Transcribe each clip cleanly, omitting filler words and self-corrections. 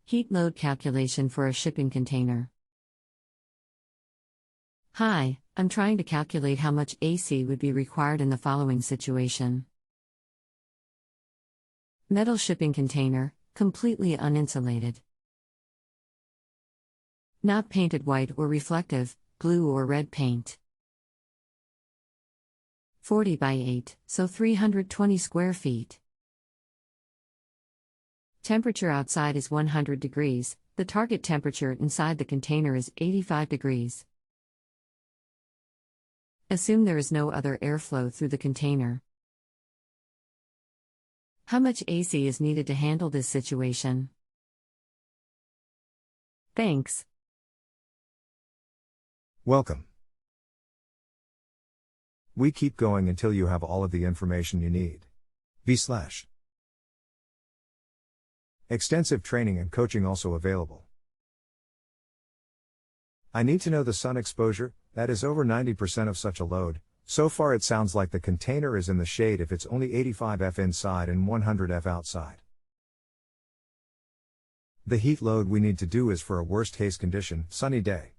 Heat load calculation for a shipping container. Hi, I'm trying to calculate how much AC would be required in the following situation. Metal shipping container, completely uninsulated. Not painted white or reflective, blue or red paint. 40 by 8, so 320 square feet. Temperature outside is 100 degrees, the target temperature inside the container is 85 degrees. Assume there is no other airflow through the container. How much AC is needed to handle this situation? Thanks. Welcome. We keep going until you have all of the information you need. Extensive training and coaching also available. I need to know the sun exposure, that is over 90% of such a load. So far it sounds like the container is in the shade if it's only 85 F inside and 100 F outside. The heat load we need to do is for a worst case condition, sunny day.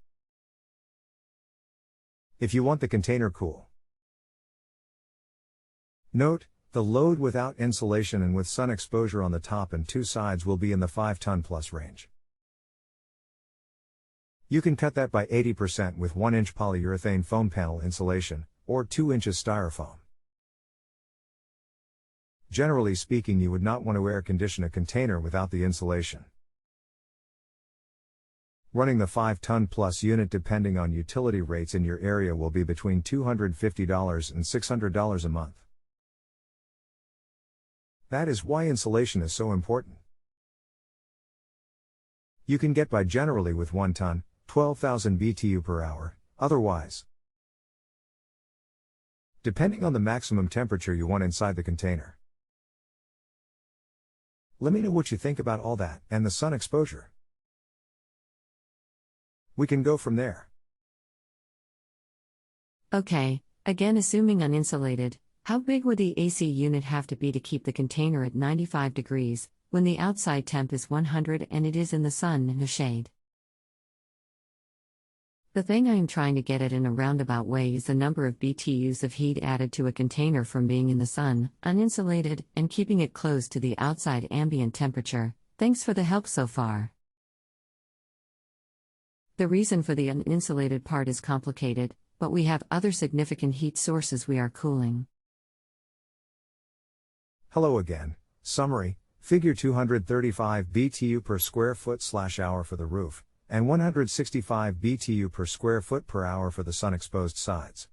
If you want the container cool. Note, the load without insulation and with sun exposure on the top and two sides will be in the 5 ton plus range. You can cut that by 80% with 1-inch polyurethane foam panel insulation, or 2 inches styrofoam. Generally speaking, you would not want to air condition a container without the insulation. Running the 5 ton plus unit depending on utility rates in your area will be between $250 and $600 a month. That is why insulation is so important. You can get by generally with 1 ton, 12,000 BTU per hour, otherwise. Depending on the maximum temperature you want inside the container. Let me know what you think about all that, and the sun exposure. We can go from there. Okay, again assuming uninsulated, how big would the AC unit have to be to keep the container at 95 degrees, when the outside temp is 100 and it is in the sun in the shade? The thing I am trying to get at in a roundabout way is the number of BTUs of heat added to a container from being in the sun, uninsulated, and keeping it close to the outside ambient temperature. Thanks for the help so far. The reason for the uninsulated part is complicated, but we have other significant heat sources we are cooling. Hello again. Summary, figure 235 BTU per square foot/hour for the roof, and 165 BTU per square foot per hour for the sun-exposed sides.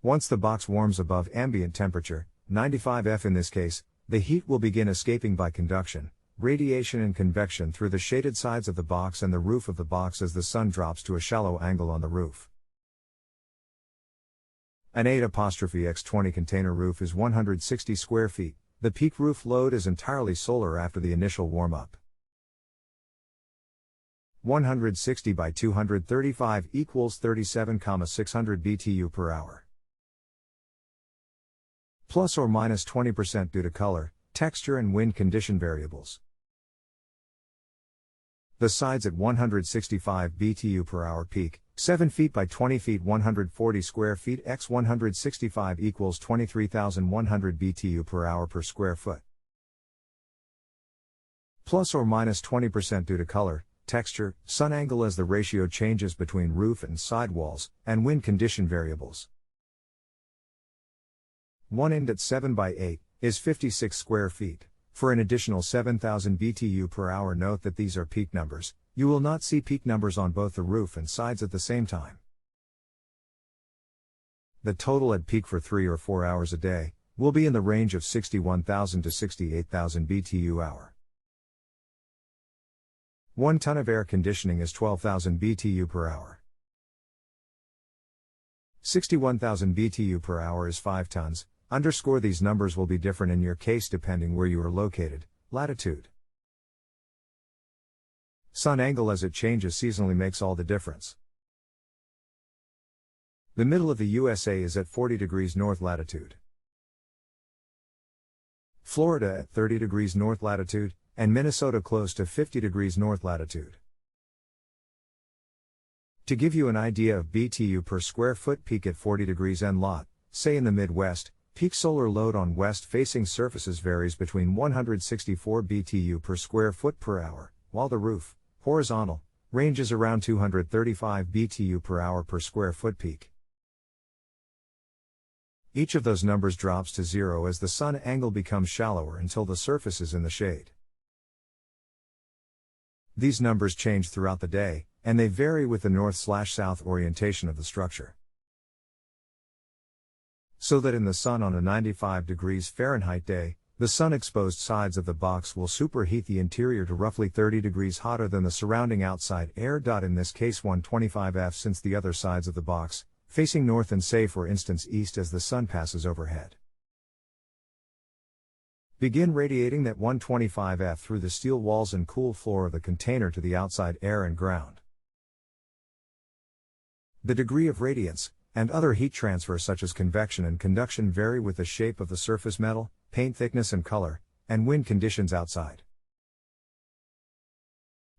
Once the box warms above ambient temperature, 95 F in this case, the heat will begin escaping by conduction, radiation and convection through the shaded sides of the box and the roof of the box as the sun drops to a shallow angle on the roof. An 8'X20 container roof is 160 square feet. The peak roof load is entirely solar after the initial warm-up. 160 by 235 equals 37,600 BTU per hour. Plus or minus 20% due to color, texture and wind condition variables. The sides at 165 BTU per hour peak, 7 feet by 20 feet 140 square feet x 165 equals 23,100 BTU per hour per square foot. Plus or minus 20% due to color, texture, sun angle as the ratio changes between roof and sidewalls, and wind condition variables. 1 end at 7 by 8 is 56 square feet. For an additional 7,000 BTU per hour, note that these are peak numbers. You will not see peak numbers on both the roof and sides at the same time. The total at peak for 3 or 4 hours a day will be in the range of 61,000 to 68,000 BTU hour. 1 ton of air conditioning is 12,000 BTU per hour. 61,000 BTU per hour is 5 tons. Underscore these numbers will be different in your case depending where you are located, latitude. Sun angle as it changes seasonally makes all the difference. The middle of the USA is at 40 degrees north latitude. Florida at 30 degrees north latitude, and Minnesota close to 50 degrees north latitude. To give you an idea of BTU per square foot peak at 40 degrees N lot, say in the Midwest, peak solar load on west-facing surfaces varies between 164 BTU per square foot per hour, while the roof, horizontal, ranges around 235 BTU per hour per square foot peak. Each of those numbers drops to zero as the sun angle becomes shallower until the surface is in the shade. These numbers change throughout the day, and they vary with the north/south orientation of the structure. So that in the sun on a 95 degrees Fahrenheit day, the sun-exposed sides of the box will superheat the interior to roughly 30 degrees hotter than the surrounding outside air. In this case 125 F, since the other sides of the box, facing north and say for instance east as the sun passes overhead, begin radiating that 125 F through the steel walls and cool floor of the container to the outside air and ground. The degree of radiance, and other heat transfer such as convection and conduction vary with the shape of the surface metal, paint thickness and color, and wind conditions outside.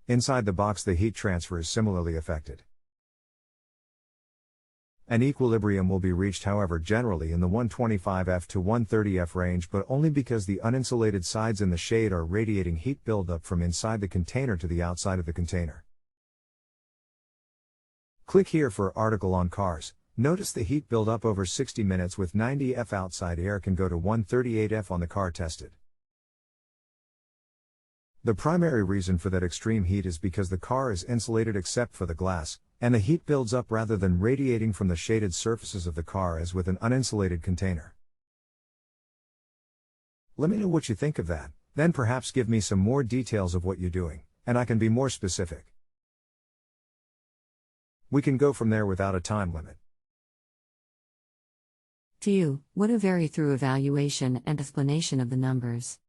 Inside the box the heat transfer is similarly affected. An equilibrium will be reached however generally in the 125 F to 130 F range, but only because the uninsulated sides in the shade are radiating heat buildup from inside the container to the outside of the container. Click here for article on cars. Notice the heat buildup over 60 minutes with 90 F outside air can go to 138 F on the car tested. The primary reason for that extreme heat is because the car is insulated except for the glass, and the heat builds up rather than radiating from the shaded surfaces of the car as with an uninsulated container. Let me know what you think of that, then perhaps give me some more details of what you're doing, and I can be more specific. We can go from there without a time limit. Phew, what a very thorough evaluation and explanation of the numbers.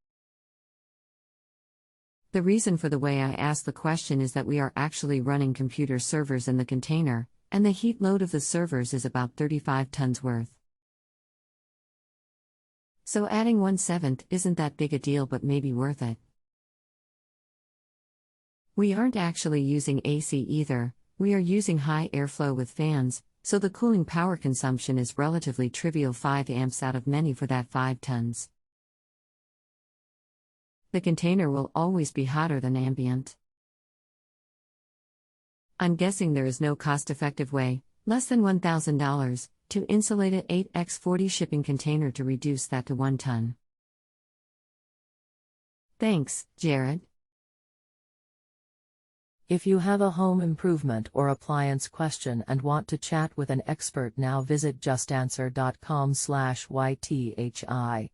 The reason for the way I asked the question is that we are actually running computer servers in the container, and the heat load of the servers is about 35 tons worth. So adding 1/7 isn't that big a deal, but maybe worth it. We aren't actually using AC either, we are using high airflow with fans, so the cooling power consumption is relatively trivial, 5 amps out of many for that 5 tons. The container will always be hotter than ambient. I'm guessing there is no cost-effective way, less than $1,000, to insulate an 8x40 shipping container to reduce that to 1 ton. Thanks, Jared. If you have a home improvement or appliance question and want to chat with an expert now, visit justanswer.com/ythi.